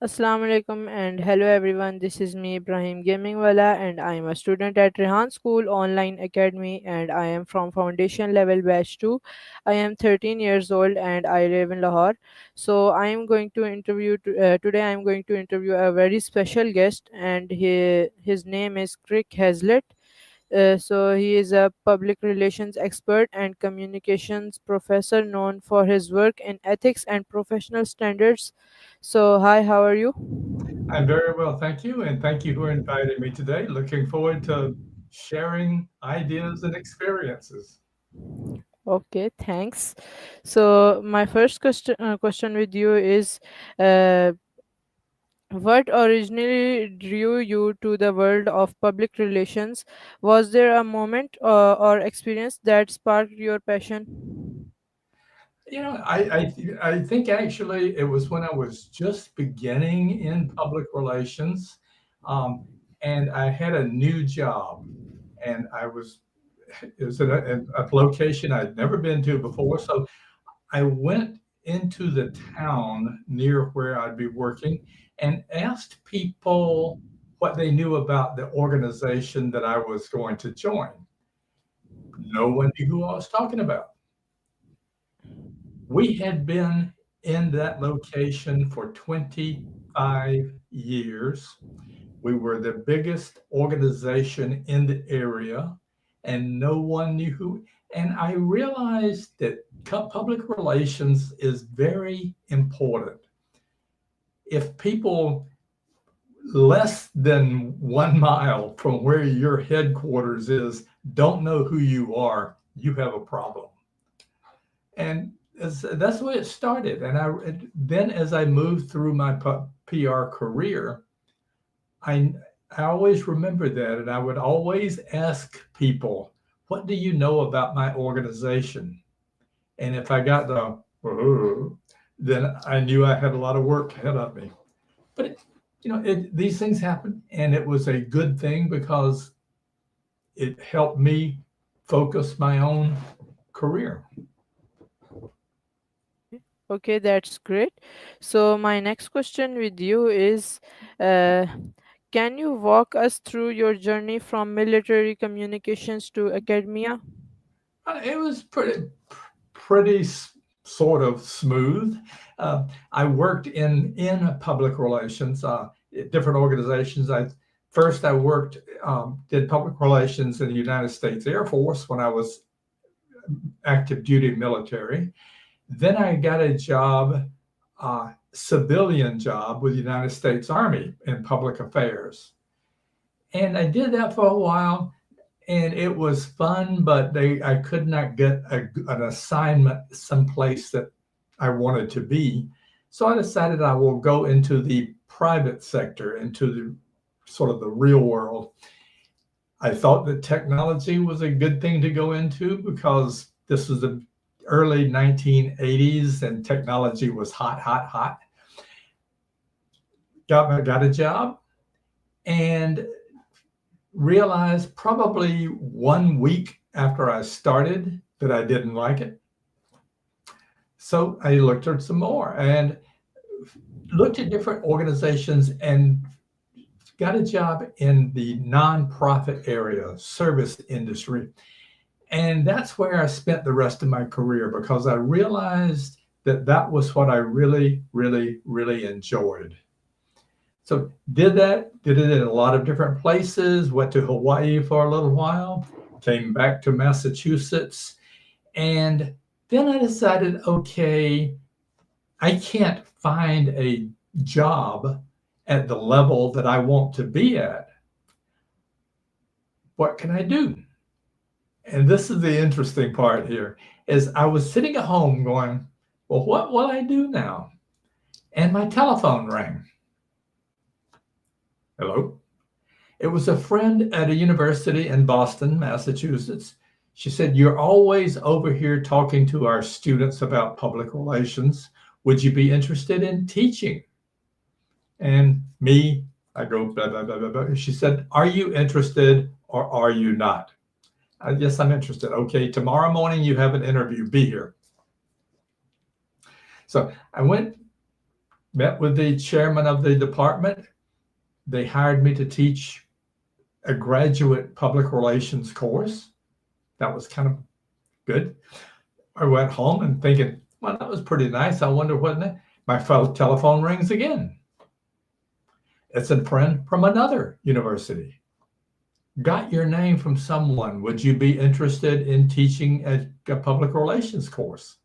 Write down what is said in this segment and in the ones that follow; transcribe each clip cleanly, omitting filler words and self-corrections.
Assalamu alaikum and hello everyone. This is me Ibrahim Gamingwala and I am a student at Rehan School Online Academy and I am from Foundation Level Batch 2. I am 13 years old and I live in Lahore. So I am going to today I am going to interview a very special guest and his name is Krik Hazlett. So he is a public relations expert and communications professor known for his work in ethics and professional standards. So hi, how are you? I'm very well, thank you, and thank you for inviting me today. Looking forward to sharing ideas and experiences. Okay, thanks. So my first question with you is, uh, what originally drew you to the world of public relations? Was there a moment or experience that sparked your passion? I think actually it was when I was just beginning in public relations, um, and I had a new job, and it was at a location I'd never been to before. So I went into the town near where I'd be working and asked people what they knew about the organization that I was going to join. No one knew who I was talking about. We had been in that location for 25 years. We were the biggest organization in the area, and no one knew who. And I realized that public relations is very important. If people less than 1 mile from where your headquarters is don't know who you are, you have a problem. And that's the way it started. Then as I moved through my PR career, I I always remember that, and I would always ask people, "What do you know about my organization?" And if I got the then I knew I had a lot of work ahead of me. But these things happen, and it was a good thing because it helped me focus my own career. Okay, that's great. So my next question with you is, uh, can you walk us through your journey from military communications to academia? It was pretty sort of smooth. I worked in public relations, at different organizations. I worked did public relations in the United States Air Force when I was active duty military. Then I got a job, civilian job with the United States Army in public affairs, and I did that for a while, and it was fun, but I could not get an assignment someplace that I wanted to be. So I decided I will go into the private sector, into the sort of the real world. I thought that technology was a good thing to go into because this was the early 1980s and technology was hot, hot, hot. Got a job and realized probably 1 week after I started that I didn't like it. So I looked at some more and looked at different organizations and got a job in the nonprofit area, service industry. And that's where I spent the rest of my career because I realized that that was what I really, really, really enjoyed. So did it in a lot of different places, went to Hawaii for a little while, came back to Massachusetts, and then I decided, okay, I can't find a job at the level that I want to be at. What can I do? And this is the interesting part here is I was sitting at home going, well, what will I do now? And my telephone rang. Hello? It was a friend at a university in Boston, Massachusetts. She said, "You're always over here talking to our students about public relations. Would you be interested in teaching?" And me, I go, blah, blah, blah, blah, blah. She said, "Are you interested or are you not?" Yes, I'm interested. Okay, tomorrow morning you have an interview. Be here. So I went met with the chairman of the department. They hired me to teach a graduate public relations course. That was kind of good. I went home and thinking, well, that was pretty nice. I wonder what my telephone rings again. It's a friend from another university. Got your name from someone. Would you be interested in teaching a public relations course?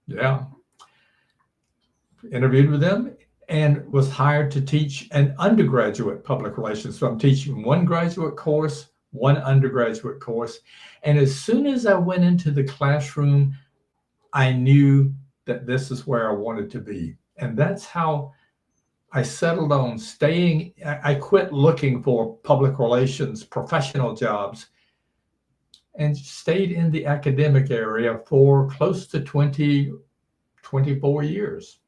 Yeah. Interviewed with them and was hired to teach an undergraduate public relations. So I'm teaching one graduate course, one undergraduate course. And as soon as I went into the classroom, I knew that this is where I wanted to be. And that's how I settled on staying. I quit looking for public relations professional jobs and stayed in the academic area for close to 20, 24 years.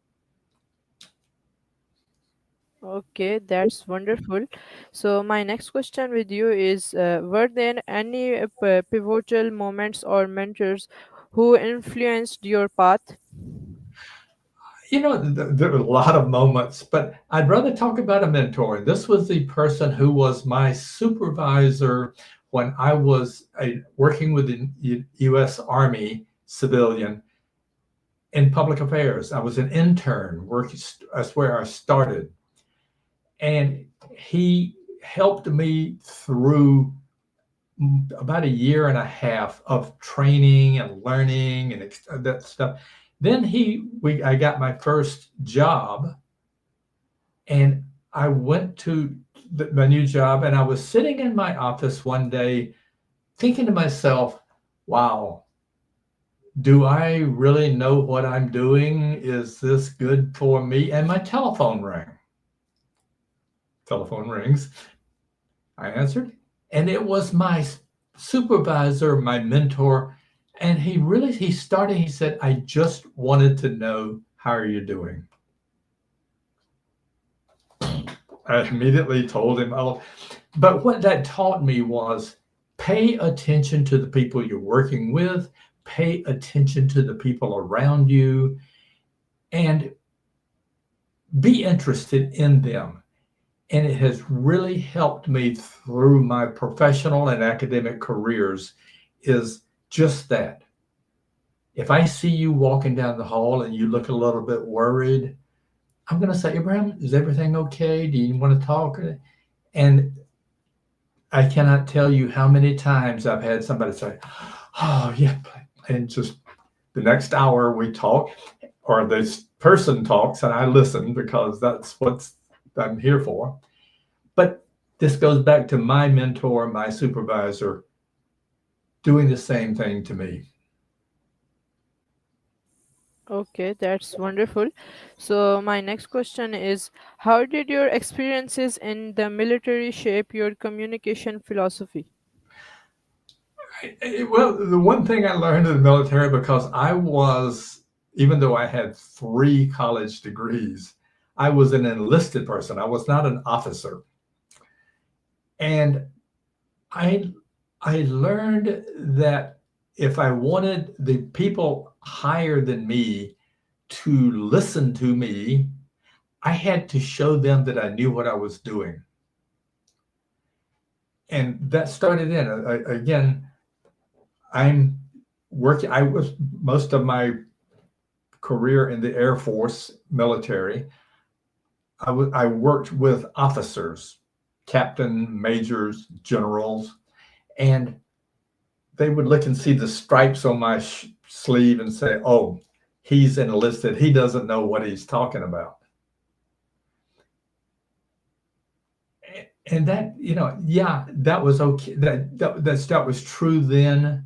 Okay, that's wonderful. So my next question with you is, were there any pivotal moments or mentors who influenced your path? There were a lot of moments, but I'd rather talk about a mentor. This was the person who was my supervisor when I was working with the U.S. Army civilian in public affairs. I was an intern. That's where I started. And he helped me through about a year and a half of training and learning and that stuff. Then I got my first job, and I went to my new job, and I was sitting in my office one day thinking to myself, wow, do I really know what I'm doing? Is this good for me? And my telephone rang. Telephone rings. I answered, and it was my supervisor, my mentor. And he said, I just wanted to know, how are you doing? I immediately told him, oh, but what that taught me was pay attention to the people you're working with, pay attention to the people around you, and be interested in them. And it has really helped me through my professional and academic careers is just that. If I see you walking down the hall and you look a little bit worried, I'm going to say, Abraham, is everything okay? Do you want to talk? And I cannot tell you how many times I've had somebody say, oh, yeah. And just the next hour we talk, or this person talks, and I listen because that's what I'm here for. But this goes back to my mentor, my supervisor, doing the same thing to me. Okay, that's wonderful. So my next question is, how did your experiences in the military shape your communication philosophy? Well, the one thing I learned in the military, because even though I had 3 college degrees, I was an enlisted person. I was not an officer. And I, I learned that if I wanted the people higher than me to listen to me, I had to show them that I knew what I was doing. And that started again, I'm working, I was most of my career in the Air Force military. I worked with officers, captain, majors, generals, and they would look and see the stripes on my sleeve and say, oh, he's enlisted. He doesn't know what he's talking about. And that, yeah, that was okay. That was true then,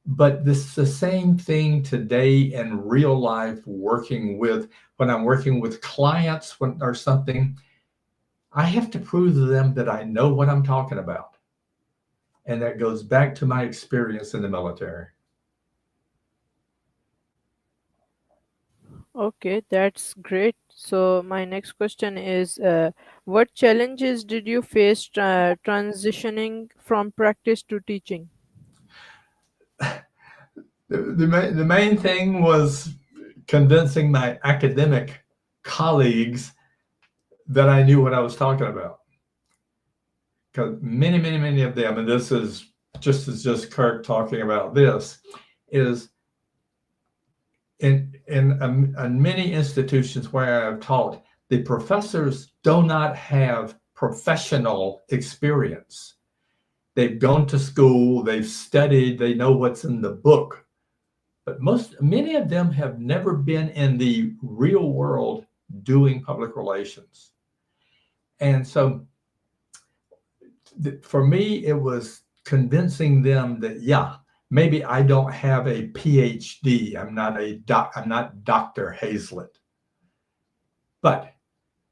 but this is the same thing today in real life. When I'm working with clients or something, I have to prove to them that I know what I'm talking about, and that goes back to my experience in the military. Okay, that's great. So my next question is, what challenges did you face transitioning from practice to teaching? The main thing was convincing my academic colleagues that I knew what I was talking about. Because many of them, and this is just Kirk talking about this, is in many institutions where I have taught, the professors do not have professional experience. They've gone to school, they've studied, they know what's in the book, but many of them have never been in the real world doing public relations. And so for me, it was convincing them that, yeah, maybe I don't have a PhD. I'm not Dr. Hazlett, but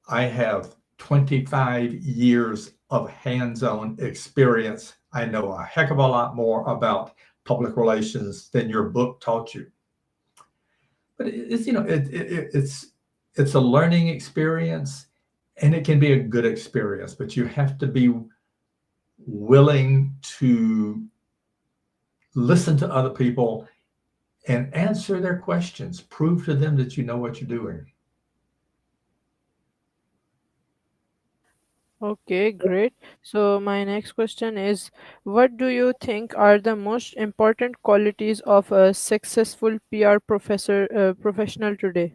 I have 25 years of hands-on experience. I know a heck of a lot more about public relations than your book taught you. But it's a learning experience, and it can be a good experience, but you have to be willing to listen to other people and answer their questions. Prove to them that you know what you're doing. Okay, great. So my next question is, what do you think are the most important qualities of a successful professional today?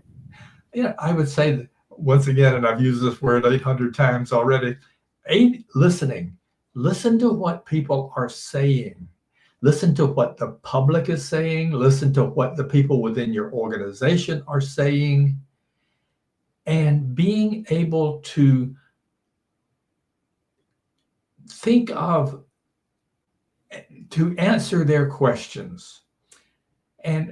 I would say that once again, and I've used this word 800 times already, listening. Listen to what people are saying. Listen to what the public is saying. Listen to what the people within your organization are saying. And being able to think of, to answer their questions. And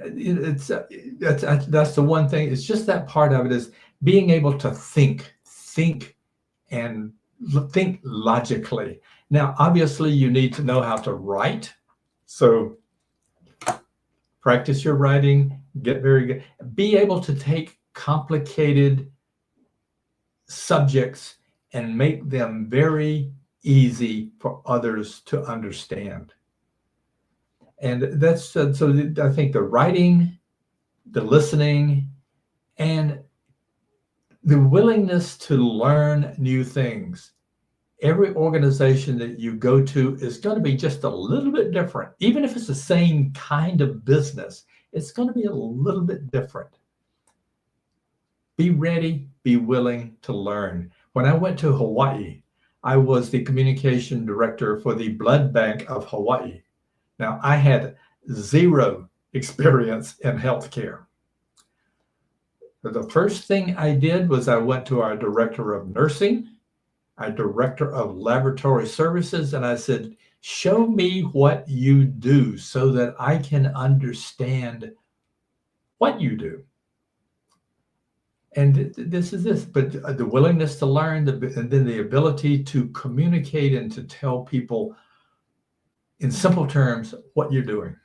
that's the one thing. It's just that part of it is being able to think and think logically. Now, obviously, you need to know how to write. So practice your writing, get very good. Be able to take complicated subjects and make them very easy for others to understand. And that's so I think the writing, the listening, and the willingness to learn new things. Every organization that you go to is going to be just a little bit different. Even if it's the same kind of business, it's going to be a little bit different. Be ready, be willing to learn. When I went to Hawaii, I was the communication director for the Blood Bank of Hawaii. Now, I had zero experience in healthcare. But the first thing I did was I went to our director of nursing, our director of laboratory services, and I said, show me what you do so that I can understand what you do. And this is this, but the willingness to learn, and then the ability to communicate and to tell people in simple terms what you're doing.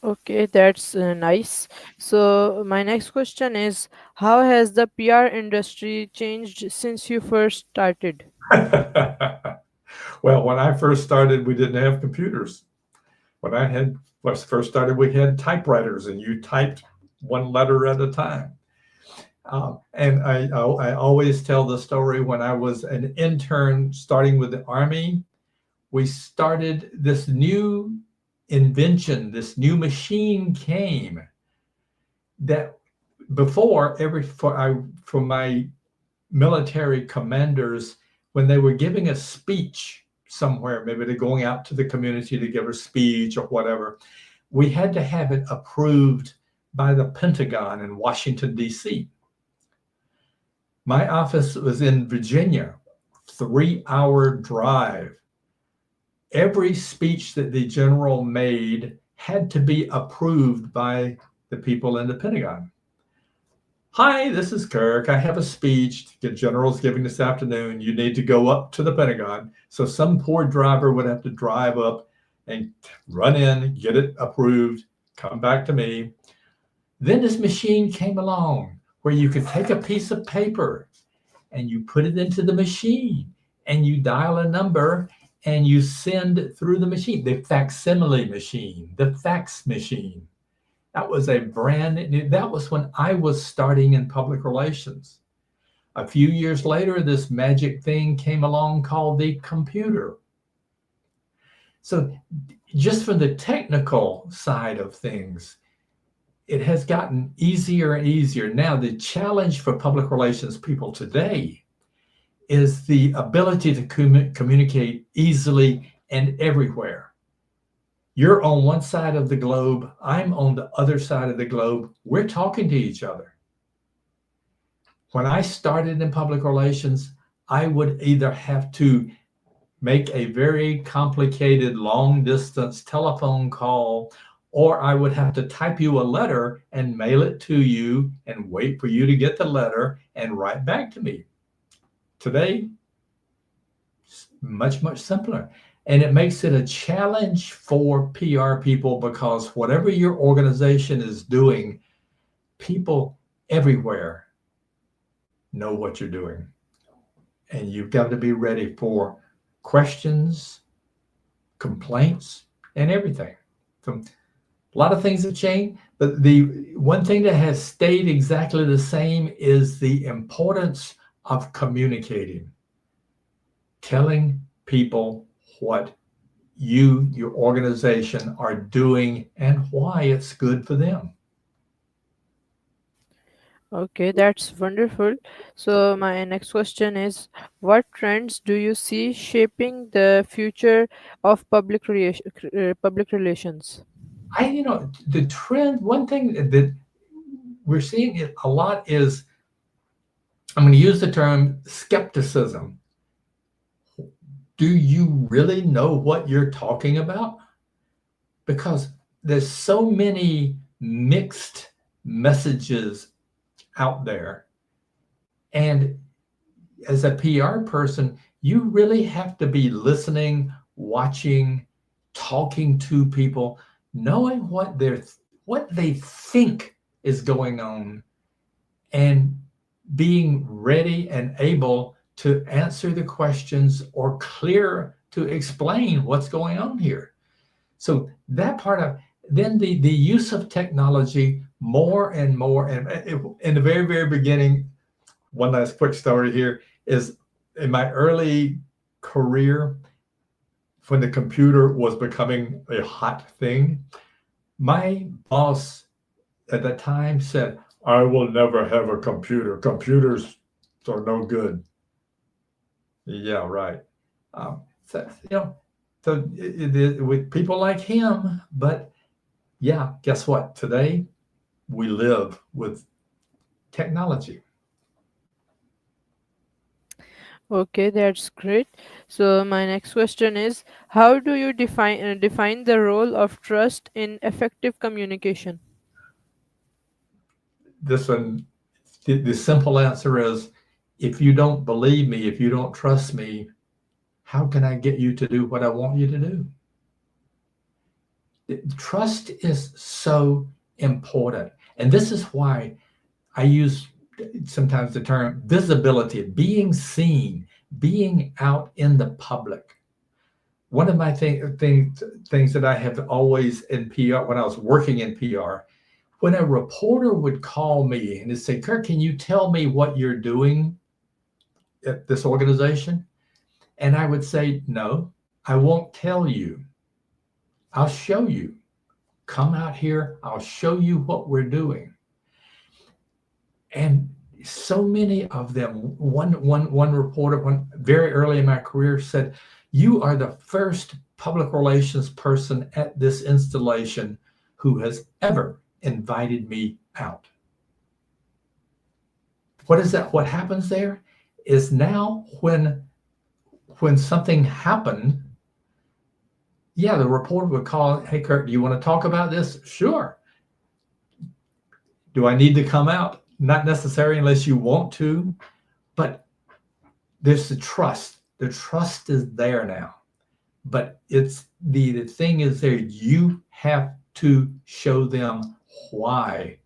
Okay, that's nice. So my next question is, how has the PR industry changed since you first started? Well, when I first started, we didn't have computers. When I had first started, we had typewriters, and you typed one letter at a time. And I always tell the story when I was an intern starting with the Army, we started this new invention, this new machine came that before for my military commanders, when they were giving a speech somewhere, maybe they're going out to the community to give a speech or whatever, we had to have it approved by the Pentagon in Washington, D.C. My office was in Virginia, 3-hour drive. Every speech that the general made had to be approved by the people in the Pentagon. Hi, this is Kirk. I have a speech the general's giving this afternoon. You need to go up to the Pentagon. So some poor driver would have to drive up and run in, get it approved, come back to me. Then this machine came along where you could take a piece of paper and you put it into the machine and you dial a number and you send through the machine, the facsimile machine, the fax machine. That was a brand new, that was when I was starting in public relations. A few years later, this magic thing came along called the computer. So, just from the technical side of things, it has gotten easier and easier. Now, the challenge for public relations people today is the ability to communicate easily and everywhere. You're on one side of the globe, I'm on the other side of the globe. We're talking to each other. When I started in public relations, I would either have to make a very complicated long distance telephone call, or I would have to type you a letter and mail it to you and wait for you to get the letter and write back to me. Today, it's much simpler. And it makes it a challenge for PR people because whatever your organization is doing, people everywhere know what you're doing. And you've got to be ready for questions, complaints, and everything. So a lot of things have changed, but the one thing that has stayed exactly the same is the importance of communicating, telling people what your organization are doing and why it's good for them. Okay, that's wonderful. So my next question is, what trends do you see shaping the future of public relations? The trend, one thing that we're seeing it a lot is, I'm going to use the term skepticism. Do you really know what you're talking about? Because there's so many mixed messages out there. And as a PR person, you really have to be listening, watching, talking to people, knowing what they think is going on, and being ready and able to answer the questions or clear to explain what's going on here. So that part of, then the use of technology more and more, and in the very beginning, one last quick story here is, in my early career, when the computer was becoming a hot thing, my boss at that time said, I will never have a computer. Computers are no good. Yeah, right. So, so with people like him, but yeah, guess what? Today we live with technology. Okay, that's great. So my next question is, how do you define the role of trust in effective communication? This one, the simple answer is, if you don't believe me, if you don't trust me, how can I get you to do what I want you to do? Trust is so important. And this is why I use sometimes the term visibility, being seen, being out in the public. One of my things that I have always in PR, when I was working in PR, when a reporter would call me and they'd say, Kirk, can you tell me what you're doing at this organization? And I would say, no, I won't tell you. I'll show you. Come out here, I'll show you what we're doing. And so many of them, one reporter, one very early in my career said, you are the first public relations person at this installation who has ever invited me out. What is that? What happens there is, now when something happened, yeah, the reporter would call, hey, Kurt, do you want to talk about this? Sure. Do I need to come out? Not necessarily, unless you want to, but there's the trust. The trust is there now. But it's the thing is there, you have to show them why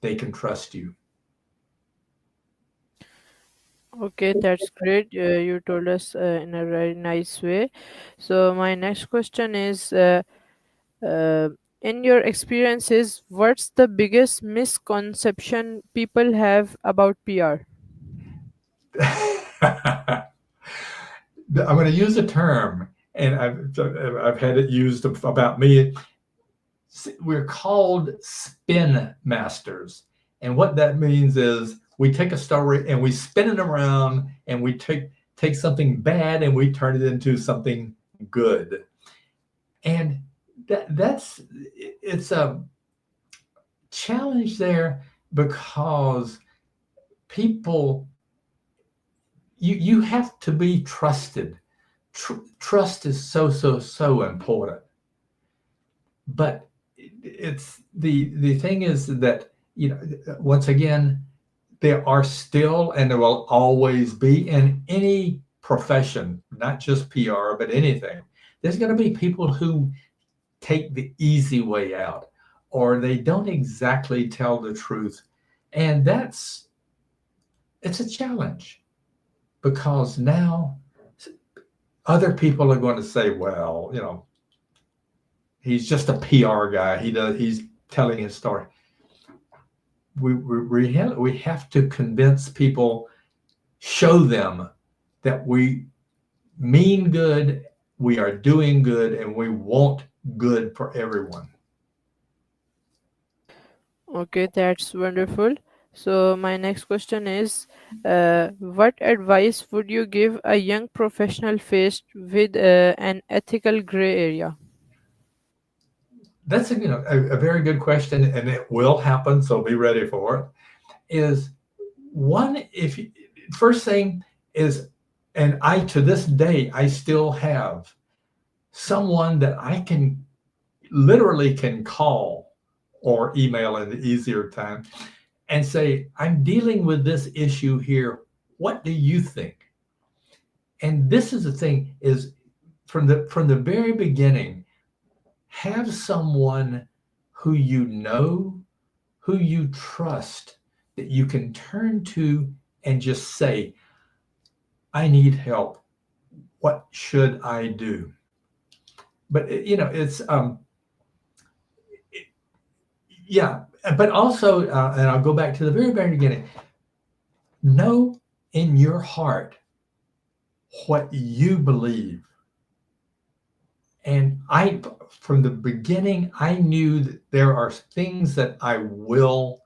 they can trust you. Okay, that's great. You told us in a very nice way. So my next question is, In your experiences, what's the biggest misconception people have about PR? I'm going to use a term, and I've had it used about me. We're called spin masters. And what that means is we take a story and we spin it around, and we take something bad and we turn it into something good. And that's it's a challenge there, because people, you have to be trusted. Trust is so important. But it's the thing is that, once again, there are still, and there will always be, in any profession, not just PR but anything, there's going to be people who take the easy way out, or they don't exactly tell the truth. And it's a challenge, because now other people are going to say, well, he's just a PR guy. He's telling his story. We have to convince people, show them that we mean good, we are doing good, and we want good for everyone. Okay, that's wonderful. So, my next question is what advice would you give a young professional faced with an ethical gray area? That's a very good question, and it will happen. So be ready for it. Is one if you, First thing is, and I to this day I still have someone that I can literally can call or email in the easier time and say, I'm dealing with this issue here. What do you think? And this is the thing, is from the very beginning, have someone who you know, who you trust, that you can turn to and just say, I need help. What should I do? But it's yeah. But also, and I'll go back to the very beginning. Know in your heart what you believe. And from the beginning, I knew that there are things that I will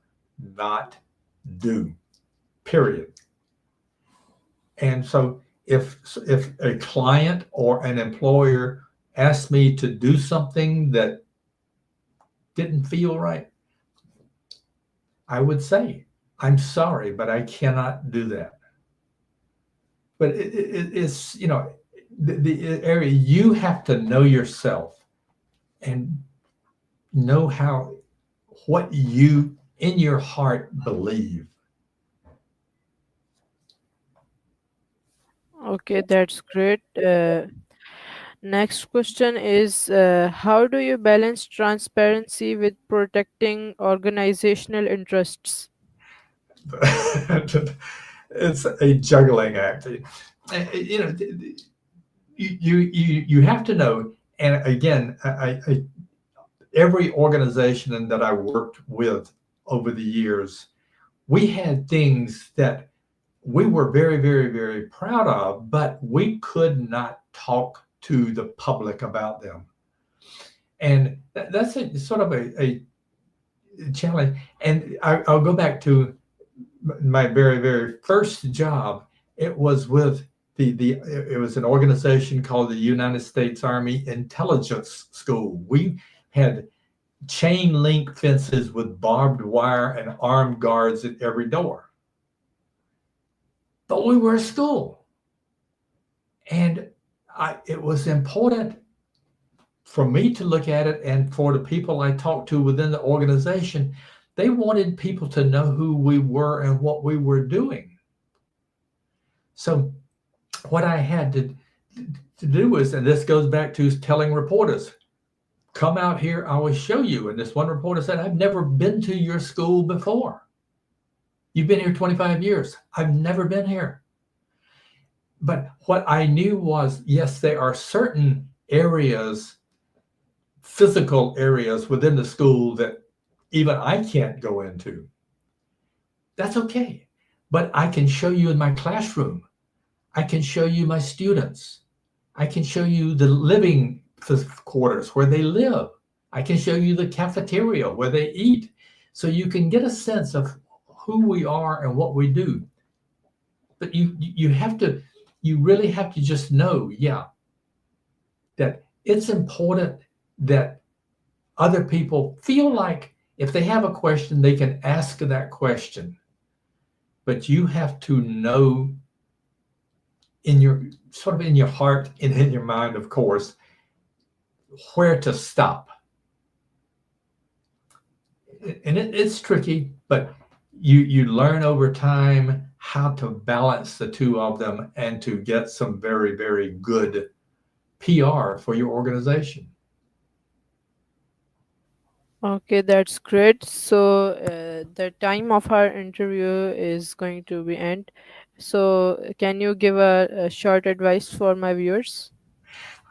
not do. Period. And so, if a client or an employer asked me to do something that didn't feel right, I would say, I'm sorry, but I cannot do that. But it's, the area, you have to know yourself and know what you in your heart believe. Okay, that's great. Next question is how do you balance transparency with protecting organizational interests? It's a juggling act. You know, you have to know. And again, every organization that I worked with over the years, we had things that we were very, very, very proud of, but we could not talk to the public about them. And that's sort of a challenge. And I'll go back to my very, very first job. It was with it was an organization called the United States Army Intelligence School. We had chain link fences with barbed wire and armed guards at every door. But we were a school. And it was important for me to look at it, and for the people I talked to within the organization, they wanted people to know who we were and what we were doing. So what I had to do was, and this goes back to telling reporters, come out here, I will show you. And this one reporter said, I've never been to your school before. You've been here 25 years. I've never been here. But what I knew was, yes, there are certain areas physical areas within the school that even I can't go into. That's okay. But I can show you in my classroom. I can show you my students. I can show you the living quarters where they live. I can show you the cafeteria where they eat. So you can get a sense of who we are and what we do. But you have to, you really have to just know, yeah, that it's important that other people feel like if they have a question, they can ask that question. But you have to know in your sort of in your heart and in your mind, of course, where to stop. And it's tricky, but you learn over time how to balance the two of them and to get some very, very good PR for your organization. Okay, that's great. So the time of our interview is going to be end. So can you give a short advice for my viewers?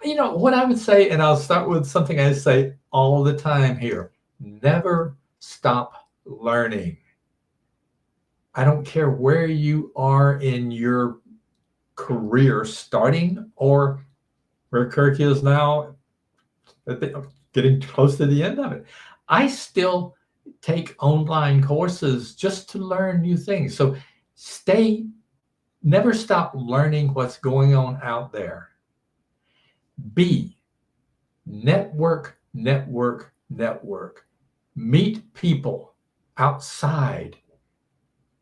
You know what I would say, and I'll start with something I say all the time here: never stop learning. I don't care where you are in your career, starting or where Kirk is now, getting close to the end of it. I still take online courses just to learn new things. So stay, never stop learning what's going on out there. B, network, network, network. Meet people outside,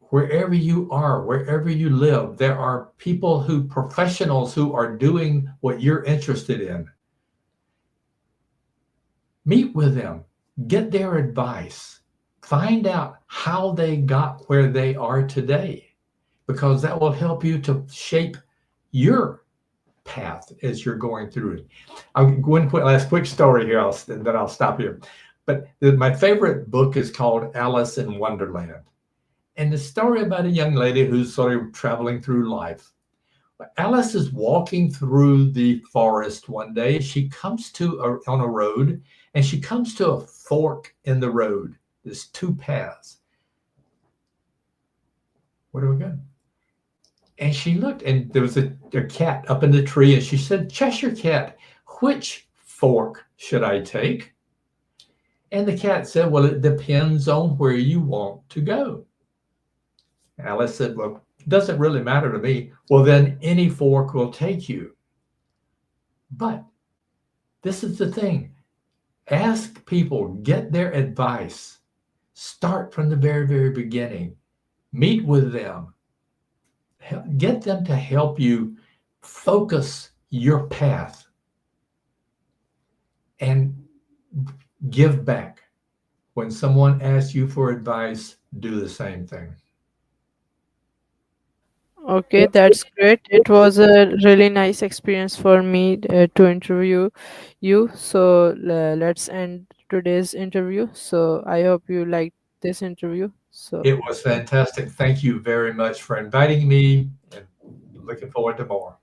wherever you are, wherever you live. There are people who, professionals who are doing what you're interested in. Meet with them, get their advice, find out how they got where they are today, because that will help you to shape your path as you're going through it. I'll go and put last quick story here, and then I'll stop here. But my favorite book is called Alice in Wonderland. And the story about a young lady who's sort of traveling through life. Alice is walking through the forest one day. She comes to on a road, and she comes to a fork in the road. There's two paths. Where do we go? And she looked, and there was a cat up in the tree, and she said, "Cheshire Cat, which fork should I take?" And the cat said, "Well, it depends on where you want to go." Alice said, "Well, it doesn't really matter to me." "Well, then any fork will take you. But this is the thing, ask people, get their advice, start from the very, very beginning, meet with them, get them to help you focus your path and give back. When someone asks you for advice, do the same thing. Okay, that's great. It was a really nice experience for me to interview you. So let's end today's interview. So I hope you liked this interview. So It was fantastic. Thank you very much for inviting me, and looking forward to more.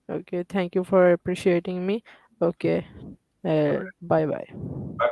okay, thank you for appreciating me. Okay, All right. bye bye. Bye.